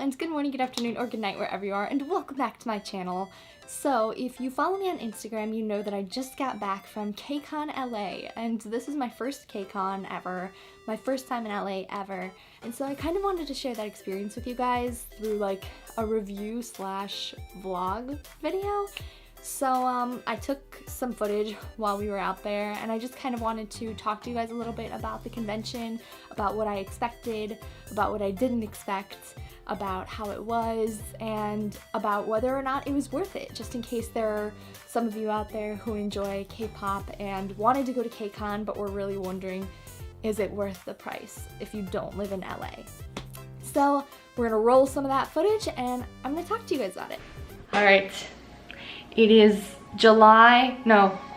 and good morning, good afternoon, or good night wherever you are, and welcome back to my channel. So, if you follow me on Instagram, you know that I just got back from KCON LA, and this is my first KCON ever, my first time in LA ever, and so I kind of wanted to share that experience with you guys through like a review slash vlog video. So I took some footage while we were out there, and I just kind of wanted to talk to you guys a little bit about the convention, about what I expected, about what I didn't expect, about how it was, and about whether or not it was worth it, just in case there are some of you out there who enjoy K-pop and wanted to go to KCON but were really wondering, is it worth the price if you don't live in LA? So we're gonna roll some of that footage and I'm gonna talk to you guys about it. Alright. It is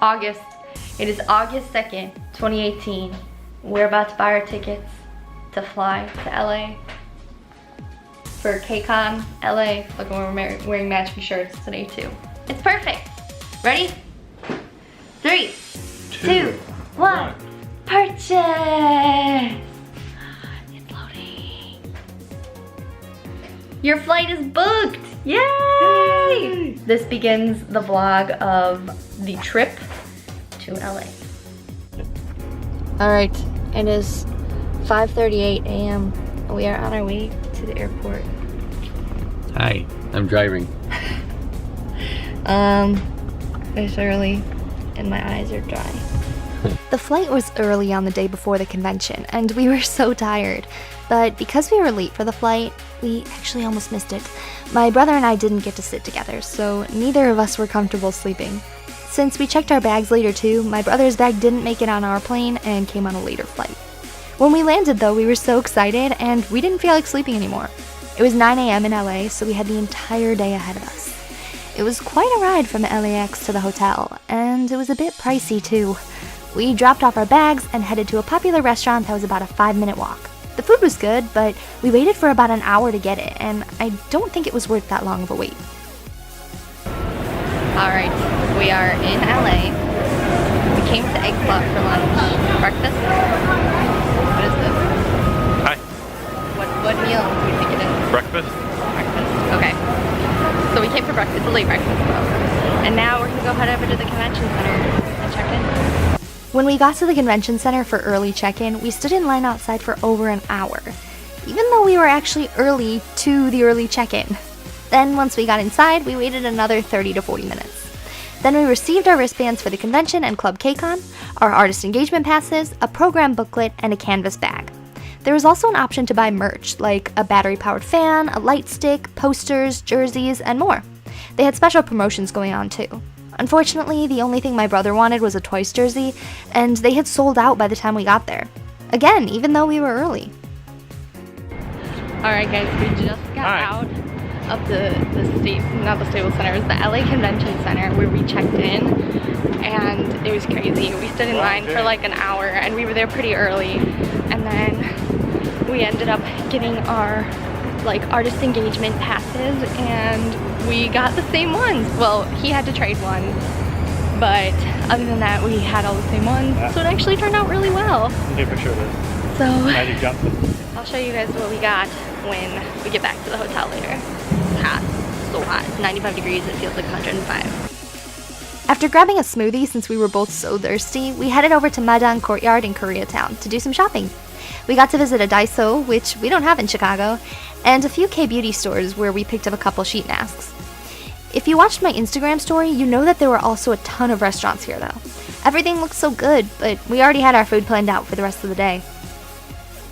August. It is August 2nd, 2018. We're about to buy our tickets to fly to LA for KCON LA. Look, we're wearing matching shirts today too. It's perfect. Ready? 3, 2, 1. Purchase! It's loading. Your flight is booked! Yay! This begins the vlog of the trip to LA. Alright, it is 5:38 a.m. We are on our way to the airport. Hi, I'm driving. It's early and my eyes are dry. The flight was early on the day before the convention and we were so tired. But because we were late for the flight, we actually almost missed it. My brother and I didn't get to sit together, so neither of us were comfortable sleeping. Since we checked our bags later too, my brother's bag didn't make it on our plane and came on a later flight. When we landed though, we were so excited and we didn't feel like sleeping anymore. It was 9 a.m. in LA, so we had the entire day ahead of us. It was quite a ride from LAX to the hotel, and it was a bit pricey too. We dropped off our bags and headed to a popular restaurant that was about a 5-minute walk. The food was good, but we waited for about an hour to get it, and I don't think it was worth that long of a wait. Alright, we are in LA. We came to Egg Club for lunch. Breakfast? What is this? Hi. What meal do you think it is? Breakfast? Breakfast, okay. So we came for breakfast, a late breakfast though. And now we're gonna go head over to the convention center and check in. When we got to the convention center for early check-in, we stood in line outside for over an hour, even though we were actually early to the early check-in. Then once we got inside, we waited another 30 to 40 minutes. Then we received our wristbands for the convention and Club KCON, our artist engagement passes, a program booklet, and a canvas bag. There was also an option to buy merch, like a battery-powered fan, a light stick, posters, jerseys, and more. They had special promotions going on too. Unfortunately, the only thing my brother wanted was a Twice jersey, and they had sold out by the time we got there. Again, even though we were early. Alright guys, we just got out of not the Staples Center, it was the LA Convention Center where we checked in, and it was crazy. We stood in line for like an hour, and we were there pretty early, and then we ended up getting our like artist engagement passes, and we got the same ones. Well, he had to trade one, but other than that, we had all the same ones, so it actually turned out really well. Take a picture of this. So Magic Johnson. I'll show you guys what we got when we get back to the hotel later. It's hot, so hot. It's 95 degrees, it feels like 105. After grabbing a smoothie, since we were both so thirsty, we headed over to Madang Courtyard in Koreatown to do some shopping. We got to visit a Daiso, which we don't have in Chicago, and a few K-beauty stores where we picked up a couple sheet masks. If you watched my Instagram story, you know that there were also a ton of restaurants here though. Everything looked so good, but we already had our food planned out for the rest of the day.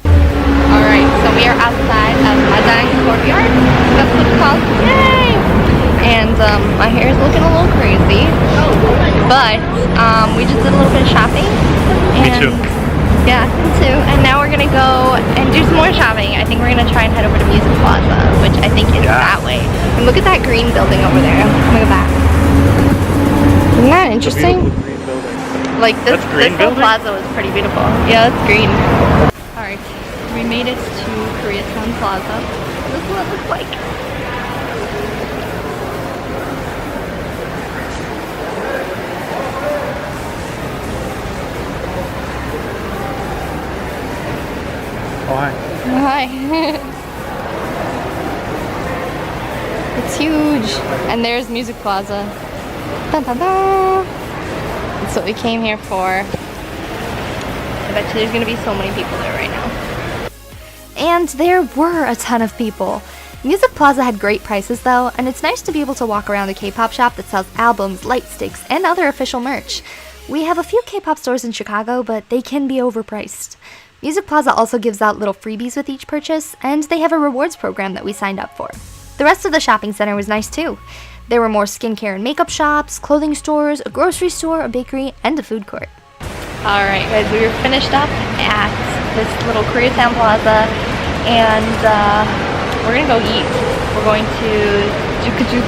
Alright, so we are outside of Madang Courtyard. That's what it's called. Yay! And my hair is looking a little crazy, but we just did a little bit of shopping. Me too. Yeah, me too. And now we're gonna go and do some more shopping. I think we're gonna try and head over to Music Plaza, which I think is that way. And look at that green building over there. Look at that. Isn't that interesting? Green building. Like this whole plaza was pretty beautiful. Yeah, it's green. Alright, we made it to Koreatown Plaza. This is what it looks like. Oh, hi. Hi. It's huge. And there's Music Plaza. Dun, dun, dun. That's what we came here for. I bet you there's gonna be so many people there right now. And there were a ton of people. Music Plaza had great prices though, and it's nice to be able to walk around a K-pop shop that sells albums, light sticks, and other official merch. We have a few K-pop stores in Chicago, but they can be overpriced. Music Plaza also gives out little freebies with each purchase, and they have a rewards program that we signed up for. The rest of the shopping center was nice too. There were more skincare and makeup shops, clothing stores, a grocery store, a bakery, and a food court. Alright guys, we were finished up at this little Koreatown Plaza, and we're gonna go eat. We're going to Juku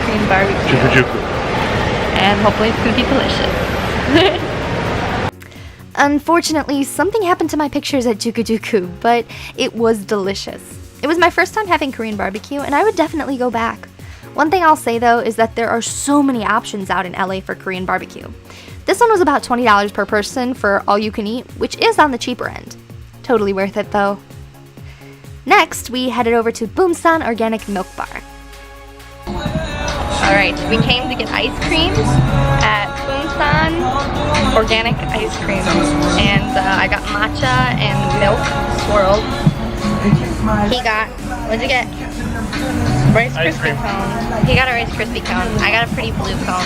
Korean barbecue. Juku. And hopefully it's gonna be delicious. Unfortunately, something happened to my pictures at Juku, but it was delicious. It was my first time having Korean barbecue, and I would definitely go back. One thing I'll say though is that there are so many options out in LA for Korean barbecue. This one was about $20 per person for all you can eat, which is on the cheaper end. Totally worth it though. Next, we headed over to Busan Organic Milk Bar. Alright, we came to get ice cream at Busan Organic Ice Cream, and I got matcha and milk swirled. He got, what'd you get? Rice Krispie cone. He got a Rice Krispie cone. I got a pretty blue cone.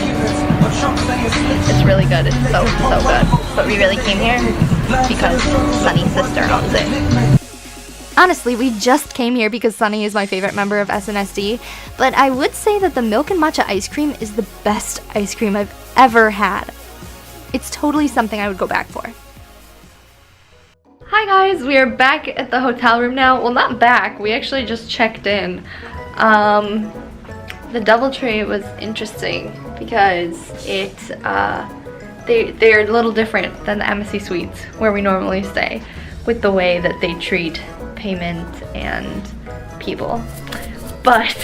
It's really good. It's so good. But we really came here because Sunny's sister owns it. Honestly, we just came here because Sunny is my favorite member of SNSD, but I would say that the milk and matcha ice cream is the best ice cream I've ever had. It's totally something I would go back for. Hi guys, we are back at the hotel room now. Well, not back, we actually just checked in. The DoubleTree was interesting because they're a little different than the Embassy Suites where we normally stay, with the way that they treat payment and people. But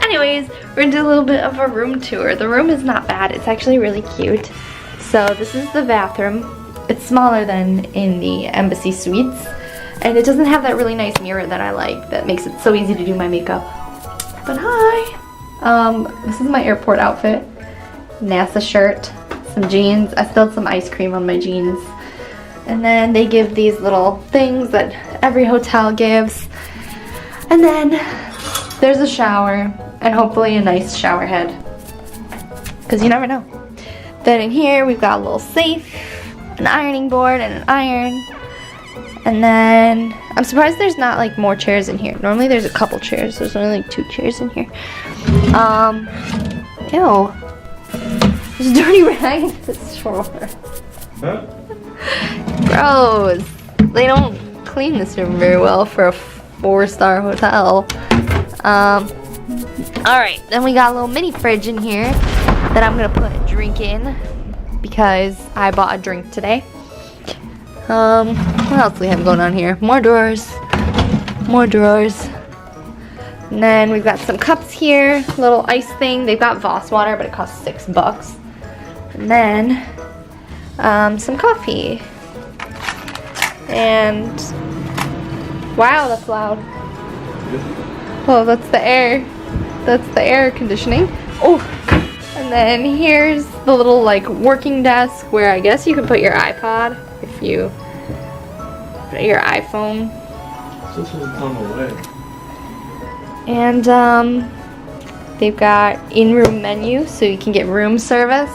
anyways, we're gonna do a little bit of a room tour. The room is not bad. It's actually really cute. So this is the bathroom. It's smaller than in the Embassy Suites, and it doesn't have that really nice mirror that I like that makes it so easy to do my makeup. But hi! This is my airport outfit. NASA shirt, some jeans. I spilled some ice cream on my jeans. And then they give these little things that every hotel gives. And then there's a shower, and hopefully a nice shower head, because you never know. Then in here we've got a little safe, an ironing board, and an iron. And then I'm surprised there's not like more chairs in here. Normally there's a couple chairs. There's only like 2 chairs in here. Ew. There's a dirty rag in this drawer. Huh? Gross. They don't clean this room very well for a 4-star hotel. Alright, then we got a little mini fridge in here that I'm gonna put a drink in because I bought a drink today. What else do we have going on here? More drawers. More drawers. And then we've got some cups here, little ice thing. They've got Voss water, but it costs $6. And then some coffee. And wow, that's loud. Oh, that's the air. That's the air conditioning. Oh, and then here's the little like working desk where I guess you can put your iPod if you put your iPhone. And they've got in-room menu so you can get room service.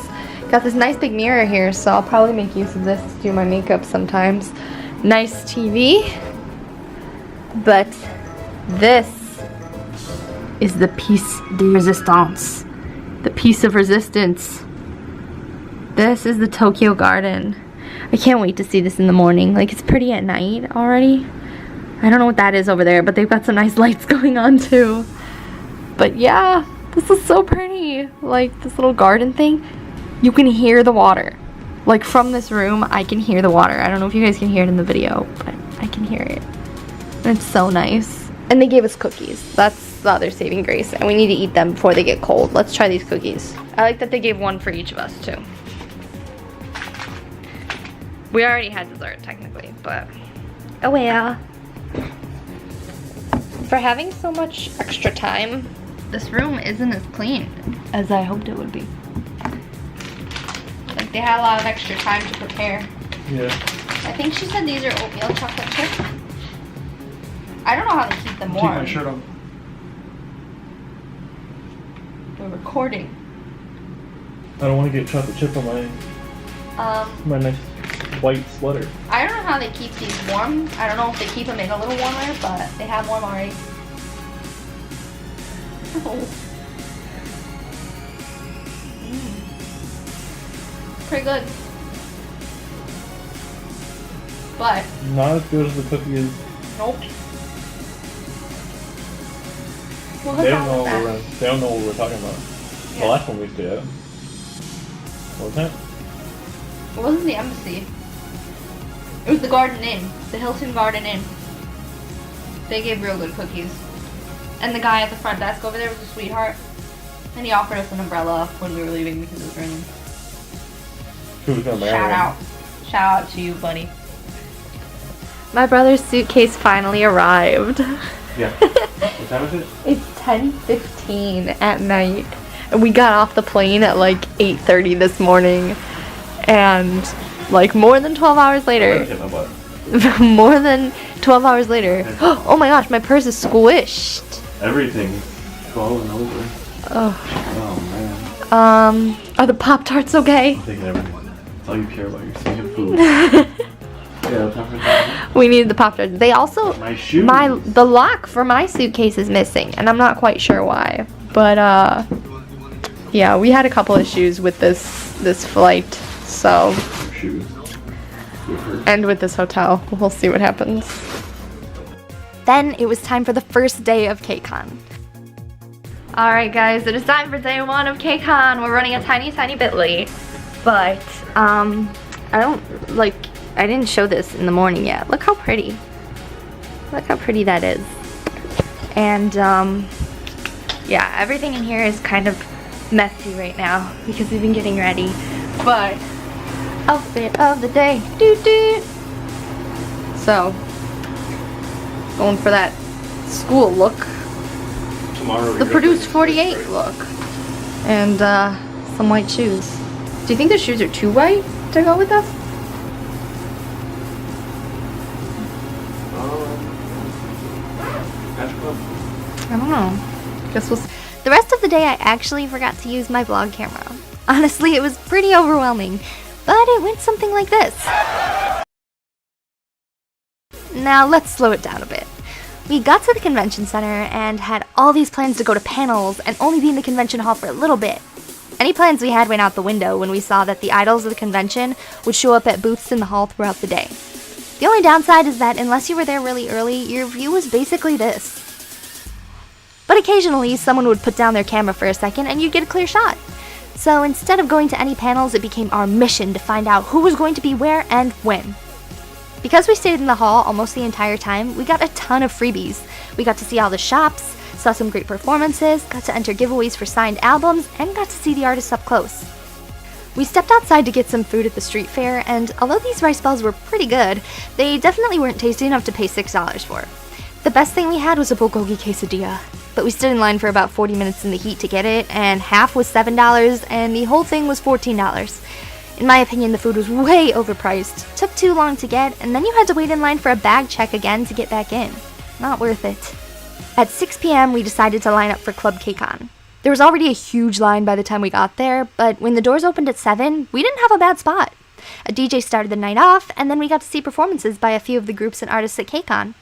Got this nice big mirror here, so I'll probably make use of this to do my makeup sometimes. Nice TV. But this is the piece de resistance. The piece of resistance. This is the Tokyo Garden. I can't wait to see this in the morning. Like, it's pretty at night already. I don't know what that is over there, but they've got some nice lights going on too. But yeah, this is so pretty. Like, this little garden thing. You can hear the water. Like, from this room, I can hear the water. I don't know if you guys can hear it in the video, but I can hear it. And it's so nice. And they gave us cookies. That's the other saving grace. And we need to eat them before they get cold. Let's try these cookies. I like that they gave one for each of us, too. We already had dessert, technically, but oh well. For having so much extra time, this room isn't as clean as I hoped it would be. Like they had a lot of extra time to prepare. Yeah. I think she said these are oatmeal chocolate chips. I don't know how they keep them warm. Keep my shirt on. We're recording. I don't want to get chocolate chip on my nice white sweater. I don't know how they keep these warm. I don't know if they keep them in a little warmer, but they have warm already. Pretty good. But Not as good as the cookies. nope. They don't know what we're talking about. Yeah. The last one we stayed at. What was that? It wasn't the embassy. It was the Garden Inn. The Hilton Garden Inn. They gave real good cookies. And the guy at the front desk over there was a sweetheart. And he offered us an umbrella when we were leaving because it was raining. Who's gonna buy Shout one? out. Shout out to you, buddy. My brother's suitcase finally arrived. Yeah. What time is it? It's 10:15 at night. And we got off the plane at like 8:30 this morning. And like more than 12 hours later. Hit my butt. More than 12 hours later. Oh my gosh, my purse is squished. Everything's falling over. Oh. Oh man. Are the Pop-Tarts okay? I'm taking everything. That's all you care about. You're thinking food. Yeah, time for that. We needed the Pop-Tarts. They also, My shoes. the lock for my suitcase is missing, and I'm not quite sure why. But yeah, we had a couple issues with this flight, so. Shoes. And with this hotel. We'll see what happens. Then it was time for the first day of KCON. Alright guys, it is time for day 1 of KCON. We're running a tiny bit late. But, I didn't show this in the morning yet. Look how pretty. Look how pretty that is. And, yeah, everything in here is kind of messy right now because we've been getting ready. But, outfit of the day. Doo doo. So, going for that school look. Tomorrow. The Produce 48 look. And some white shoes. Do you think the shoes are too white to go with us? I don't know. Guess we'll see. The rest of the day I actually forgot to use my vlog camera. Honestly, it was pretty overwhelming. But it went something like this. Now let's slow it down a bit. We got to the convention center and had all these plans to go to panels and only be in the convention hall for a little bit. Any plans we had went out the window when we saw that the idols of the convention would show up at booths in the hall throughout the day. The only downside is that unless you were there really early, your view was basically this. But occasionally, someone would put down their camera for a second and you'd get a clear shot. So instead of going to any panels, it became our mission to find out who was going to be where and when. Because we stayed in the hall almost the entire time, we got a ton of freebies. We got to see all the shops, saw some great performances, got to enter giveaways for signed albums, and got to see the artists up close. We stepped outside to get some food at the street fair, and although these rice balls were pretty good, they definitely weren't tasty enough to pay $6 for. The best thing we had was a bulgogi quesadilla, but we stood in line for about 40 minutes in the heat to get it, and half was $7, and the whole thing was $14. In my opinion, the food was way overpriced, took too long to get, and then you had to wait in line for a bag check again to get back in. Not worth it. At 6 p.m., we decided to line up for Club KCON. There was already a huge line by the time we got there, but when the doors opened at 7, we didn't have a bad spot. A DJ started the night off, and then we got to see performances by a few of the groups and artists at KCON.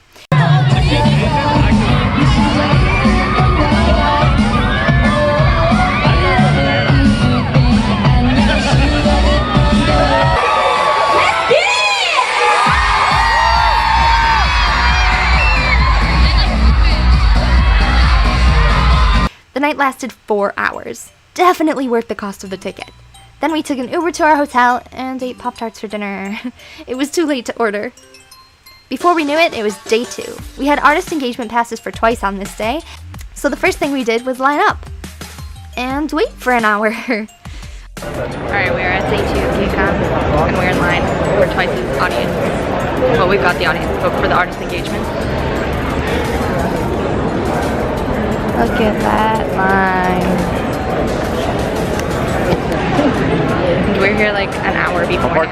The night lasted 4 hours. Definitely worth the cost of the ticket. Then we took an Uber to our hotel and ate Pop-Tarts for dinner. It was too late to order. Before we knew it, it was day 2. We had artist engagement passes for twice on this day, so the first thing we did was line up. And wait for an hour. Alright, we are at day 2 of KCON, and we're in line for twice's audience. Well, we've got the audience booked for the artist engagement. Look at that line. We're here like an hour before.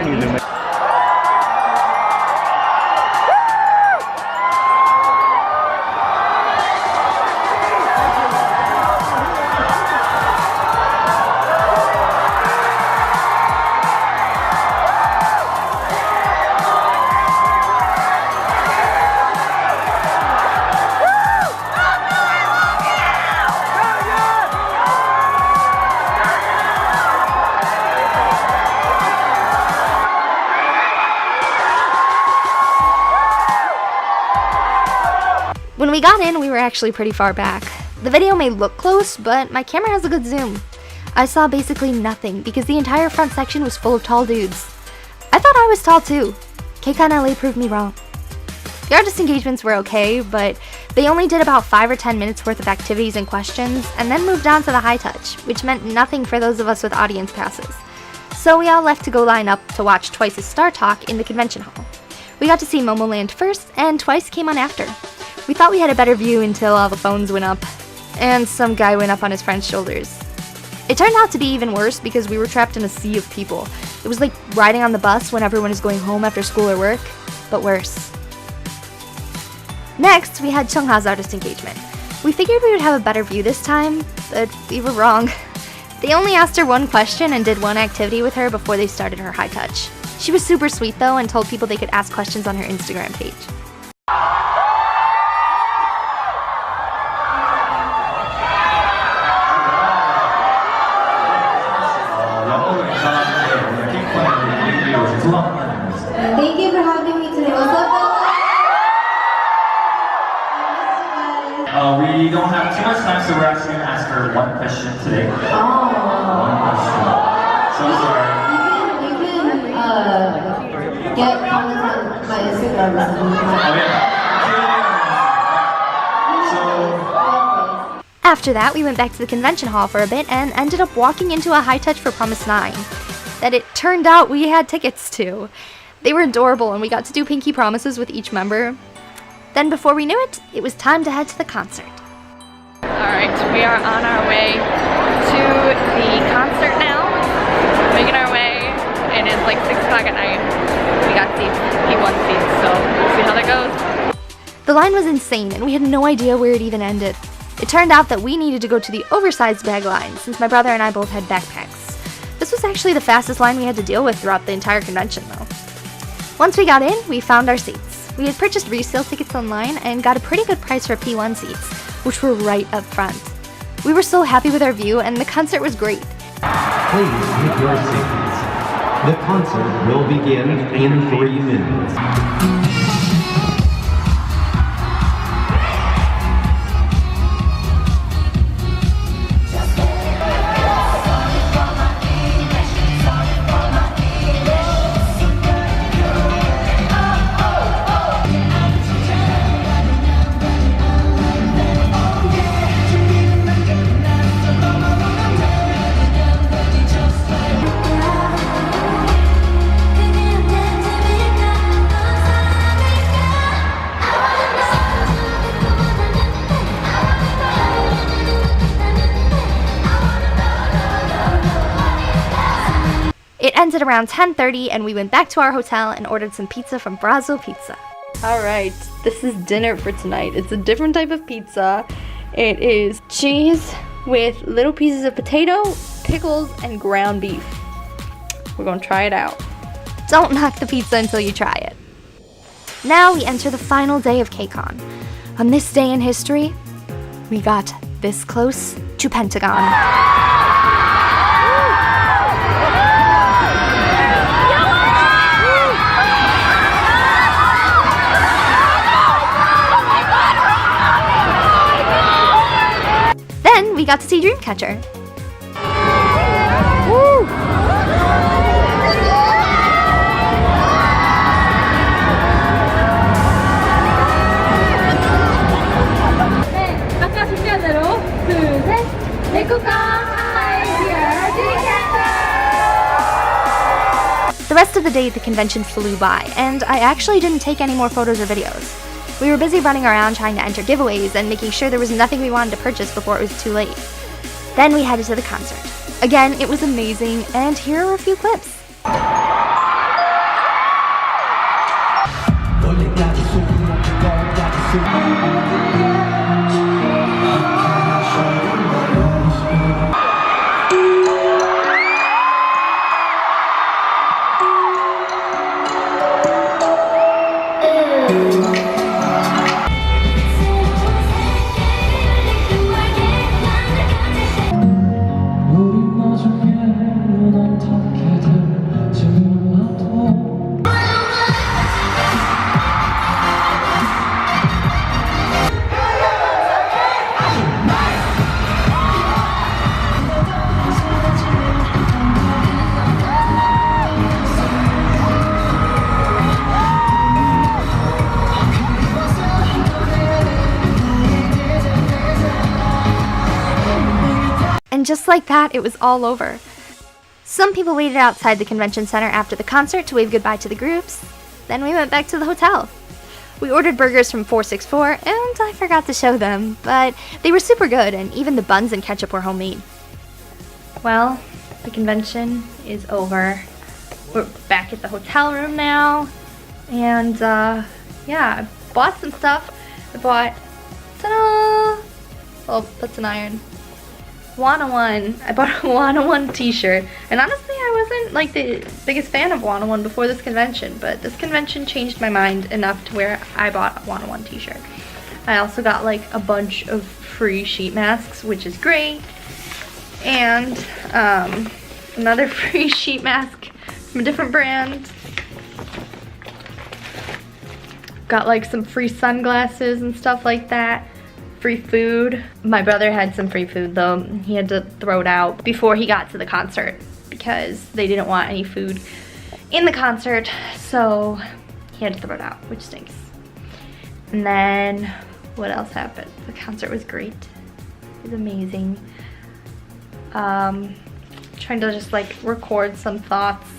When we got in, we were actually pretty far back. The video may look close, but my camera has a good zoom. I saw basically nothing because the entire front section was full of tall dudes. I thought I was tall too. KCON LA proved me wrong. The artist engagements were okay, but they only did about 5 or 10 minutes worth of activities and questions, and then moved on to the high touch, which meant nothing for those of us with audience passes. So we all left to go line up to watch Twice's Star Talk in the convention hall. We got to see Momoland first, and Twice came on after. We thought we had a better view until all the phones went up, and some guy went up on his friend's shoulders. It turned out to be even worse because we were trapped in a sea of people. It was like riding on the bus when everyone is going home after school or work, but worse. Next, we had Chung's artist engagement. We figured we would have a better view this time, but we were wrong. They only asked her one question and did one activity with her before they started her high touch. She was super sweet though and told people they could ask questions on her Instagram page. Thank you for having me today. What's up, we don't have too much time, so we're actually going to ask her one question today. Oh. One question. So sorry. You can get comments on my Instagram. So, After that, we went back to the convention hall for a bit and ended up walking into a high touch for Promise 9 that it turned out we had tickets to. They were adorable and we got to do pinky promises with each member. Then before we knew it, it was time to head to the concert. Alright, we are on our way to the concert now. Making our way. It is like 6 o'clock at night. We got seats, P1 seats, so we'll see how that goes. The line was insane and we had no idea where it even ended. It turned out that we needed to go to the oversized bag line since my brother and I both had backpacks. This was actually the fastest line we had to deal with throughout the entire convention though. Once we got in, we found our seats. We had purchased resale tickets online and got a pretty good price for P1 seats, which were right up front. We were so happy with our view and the concert was great. Please take your seats. The concert will begin in 3 minutes. It ended around 10:30 and we went back to our hotel and ordered some pizza from Brazil Pizza. Alright, this is dinner for tonight. It's a different type of pizza. It is cheese with little pieces of potato, pickles, and ground beef. We're gonna try it out. Don't knock the pizza until you try it. Now we enter the final day of KCON. On this day in history, we got this close to Pentagon. Then we got to see Dreamcatcher. Woo! The rest of the day at the convention flew by, and I actually didn't take any more photos or videos. We were busy running around trying to enter giveaways and making sure there was nothing we wanted to purchase before it was too late. Then we headed to the concert. Again, it was amazing, and here are a few clips. And just like that, it was all over. Some people waited outside the convention center after the concert to wave goodbye to the groups. Then we went back to the hotel. We ordered burgers from 464, and I forgot to show them, but they were super good, and even the buns and ketchup were homemade. Well, the convention is over. We're back at the hotel room now, and yeah, I bought some stuff. I bought, ta-da! Oh, that's an iron. I bought a Wanna One t-shirt, and honestly I wasn't like the biggest fan of Wanna One before this convention, but this convention changed my mind enough to where I bought a Wanna One t-shirt. I also got like a bunch of free sheet masks, which is great, and another free sheet mask from a different brand. Got like some free sunglasses and stuff like that. Free food. My brother had some free food though. He had to throw it out before he got to the concert because they didn't want any food in the concert, so he had to throw it out, which stinks. And then what else happened? The concert was great. It was amazing. Trying to just like record some thoughts.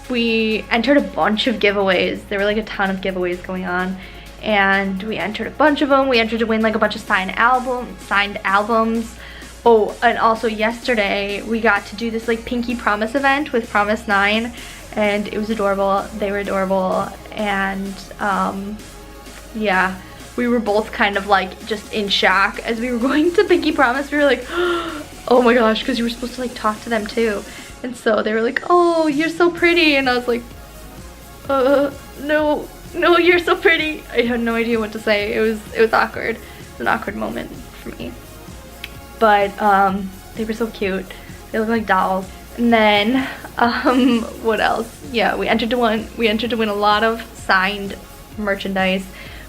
We entered a bunch of giveaways. There were like a ton of giveaways going on, and we entered a bunch of them. We entered to win like a bunch of signed albums. Oh, and also yesterday we got to do this like Pinky Promise event with Promise 9, and it was adorable. They were adorable, and yeah, we were both kind of like just in shock as we were going to Pinky Promise. We were like, oh my gosh, because you were supposed to like talk to them too, and so they were like, oh, you're so pretty, and I was like, no, you're so pretty. I had no idea what to say. It was awkward. It was an awkward moment for me. But they were so cute. They look like dolls. And then what else? Yeah, we entered to win a lot of signed merchandise.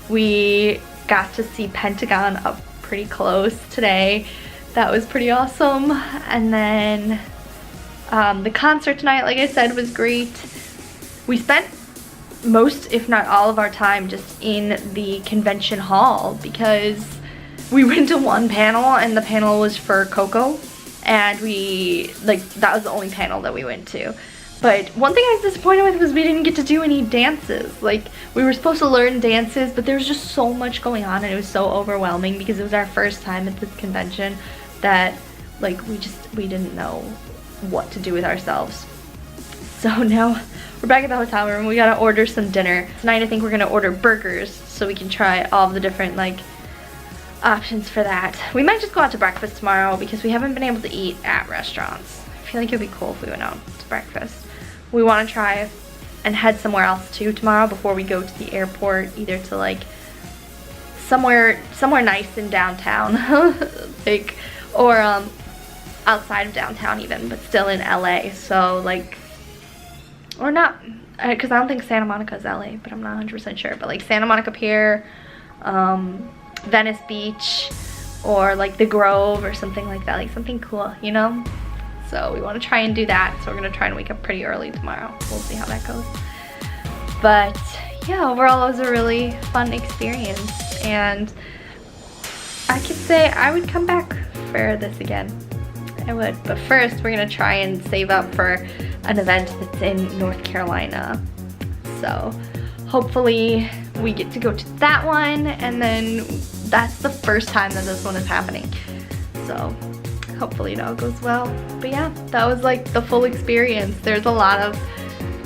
We got to see Pentagon up pretty close today. That was pretty awesome. And then the concert tonight, like I said, was great. We spent most, if not all of our time just in the convention hall because we went to one panel and the panel was for Coco, and that was the only panel that we went to. But one thing I was disappointed with was we didn't get to do any dances. Like, we were supposed to learn dances, but there was just so much going on and it was so overwhelming because it was our first time at this convention that like we didn't know what to do with ourselves. So now we're back at the hotel room. We gotta order some dinner. Tonight I think we're gonna order burgers so we can try all the different like options for that. We might just go out to breakfast tomorrow because we haven't been able to eat at restaurants. I feel like it'd be cool if we went out to breakfast. We want to try and head somewhere else too tomorrow before we go to the airport, either to like somewhere nice in downtown like, or outside of downtown even, but still in LA. So like, or not, because I don't think Santa Monica is LA, but I'm not 100% sure, but like Santa Monica Pier, Venice Beach, or like the Grove or something like that, like something cool, you know? So we want to try and do that, so we're going to try and wake up pretty early tomorrow. We'll see how that goes. But yeah, overall it was a really fun experience, and I could say I would come back for this again. I would, but first we're going to try and save up for an event that's in North Carolina. So hopefully we get to go to that one, and then that's the first time that this one is happening. So hopefully it all goes well. But yeah, that was like the full experience. There's a lot of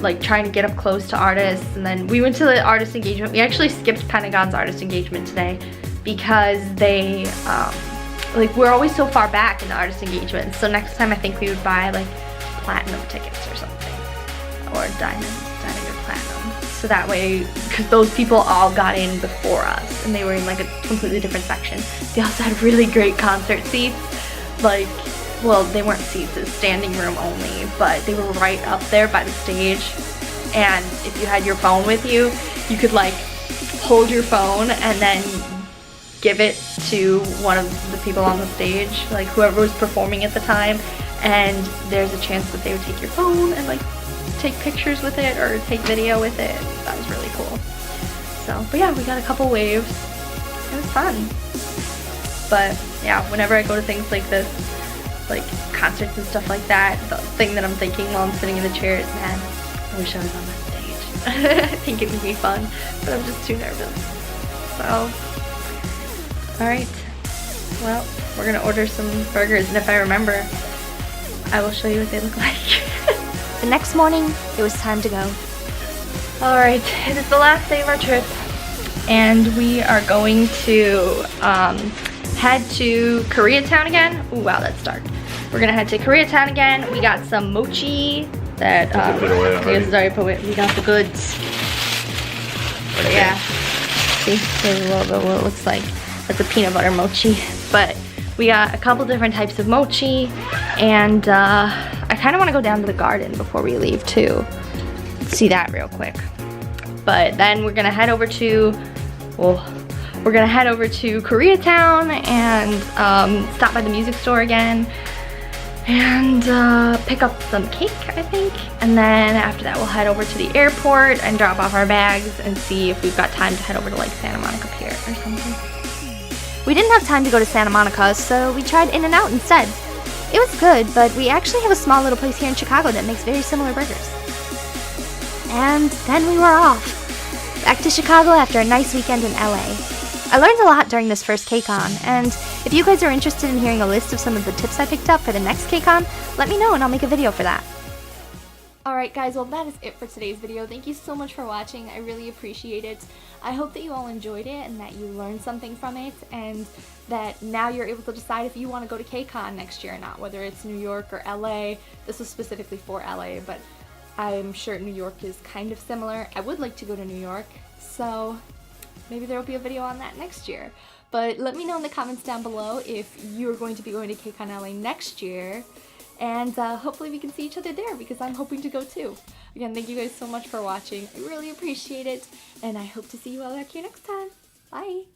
like trying to get up close to artists, and then we went to the artist engagement. We actually skipped Pentagon's artist engagement today because they like we're always so far back in the artist engagement. So next time I think we would buy like platinum tickets or something, or diamond or platinum. So that way, because those people all got in before us and they were in like a completely different section. They also had really great concert seats. Like, well, they weren't seats, it was standing room only, but they were right up there by the stage. And if you had your phone with you, you could like hold your phone and then give it to one of the people on the stage, like whoever was performing at the time, and there's a chance that they would take your phone and like take pictures with it or take video with it. That was really cool. So, but yeah, we got a couple waves. It was fun. But yeah, whenever I go to things like this, like concerts and stuff like that, the thing that I'm thinking while I'm sitting in the chair is, man, I wish I was on that stage. I think it would be fun, but I'm just too nervous. So, alright, well, we're gonna order some burgers, and if I remember, I will show you what they look like. The next morning, it was time to go. Alright, it is the last day of our trip, and we are going to head to Koreatown again. Ooh, wow, that's dark. We're gonna head to Koreatown again. We got some mochi that we got the goods. But yeah, see, here's a little bit of what it looks like. That's a peanut butter mochi. But we got a couple different types of mochi, and I kind of want to go down to the garden before we leave too. Let's see that real quick. But then we're gonna head over to, we're gonna head over to Koreatown and stop by the music store again and pick up some cake, I think. And then after that, we'll head over to the airport and drop off our bags and see if we've got time to head over to like Santa Monica Pier or something. We didn't have time to go to Santa Monica, so we tried In-N-Out instead. It was good, but we actually have a small little place here in Chicago that makes very similar burgers. And then we were off. Back to Chicago after a nice weekend in LA. I learned a lot during this first KCON, and if you guys are interested in hearing a list of some of the tips I picked up for the next KCON, let me know and I'll make a video for that. Alright guys, well that is it for today's video. Thank you so much for watching. I really appreciate it. I hope that you all enjoyed it and that you learned something from it, and that now you're able to decide if you want to go to KCON next year or not, whether it's New York or LA. This was specifically for LA, but I'm sure New York is kind of similar. I would like to go to New York, so maybe there will be a video on that next year. But let me know in the comments down below if you're going to be going to KCON LA next year, and hopefully we can see each other there because I'm hoping to go too. Again, thank you guys so much for watching. I really appreciate it, and I hope to see you all back here next time. Bye!